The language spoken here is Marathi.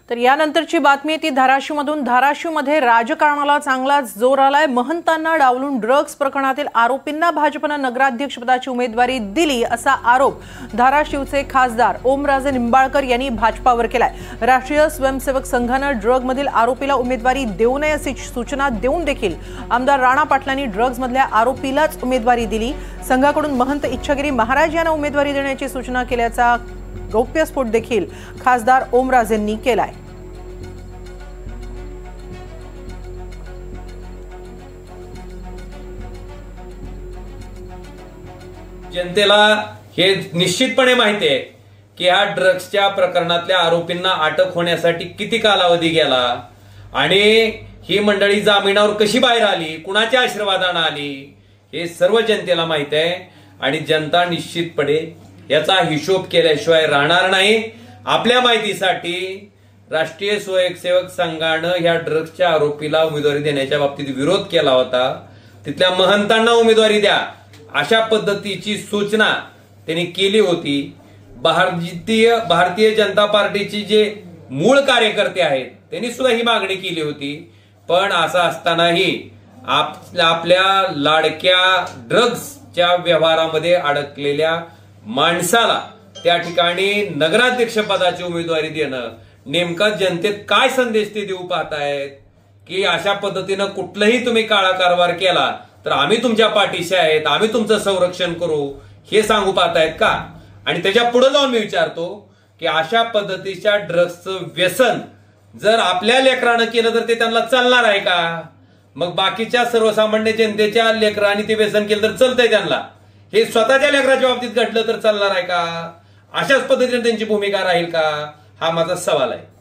तर यानंतरची बातमी आहे ती धाराशिवमधून। धाराशिवमध्ये राजकारणाला चांगलाच जोर आलाय। महंतांना डावलून ड्रग्ज प्रकरणातील आरोपींना भाजपने नगराध्यक्षपदाची उमेदवारी दिली असा आरोप धाराशिवचे खासदार ओमराजे निंबाळकर यांनी भाजपावर केलाय। राष्ट्रीय स्वयंसेवक संघाने ड्रगमधील आरोपीला उमेदवारी देऊ नये अशी सूचना देऊन देखील आमदार राणा पाटलांनी ड्रग्जमधल्या आरोपीलाच उमेदवारी दिली। संघाकडून महंत इच्छागिरी महाराज यांना उमेदवारी देण्याची सूचना केल्याचा गौप्यस्फोट देखील खासदार ओमराजेंनी केलाय। जनतेला हे निश्चितपणे माहिती आहे की या ड्रग्सच्या प्रकरणातल्या आरोपींना अटक होण्यासाठी किती कालावधी गेला आणि ही मंडळी जामिनावर कशी बाहेर आली, कुणाच्या आशीर्वादाने आली, हे सर्व जनतेला माहित आहे आणि जनता निश्चितपणे याचा हिशोब केल्याशिवाय राहणार नाही। आपल्या माहितीसाठी राष्ट्रीय स्वयंसेवक संघाने या ड्रग्सच्या आरोपीला उमेदवारी देण्याच्या बाबतीत विरोध केला होता। तिथल्या महंतांना उमेदवारी द्या अशा पद्धतीची सूचना त्यांनी केली होती। भारतीय जनता पार्टीचे जे मूळ कार्यकर्ते आहेत त्यांनी सुद्धा ही मागणी केली होती। पण असं असतानाही आपल्या लाडक्या ड्रग्सच्या व्यवहारामध्ये अडकलेल्या माणसाला त्या ठिकाणी नगराध्यक्ष पदाची उमेदवारी देणं नेमका जनतेत काय संदेश ते देऊ पाहतायत की अशा पद्धतीनं कुठलाही तुम्ही काळा कारभार केला तर आम्ही तुमच्या पाठीशी आहेत, आम्ही तुमचं संरक्षण करू, हे सांगू पाहतायत का? आणि त्याच्या पुढे जाऊन मी विचारतो की अशा पद्धतीच्या ड्रग्सचं व्यसन जर आपल्या लेकरानं केलं तर ते त्यांना चालणार आहे का? मग बाकीच्या सर्वसामान्य जनतेच्या लेकरांनी ते व्यसन केलं तर चालतंय त्यांना? हे स्वतःच्या लेकराच्या बाबतीत घडलं तर चालणार आहे का? अशाच पद्धतीने त्यांची भूमिका राहील का? हा माझा सवाल आहे।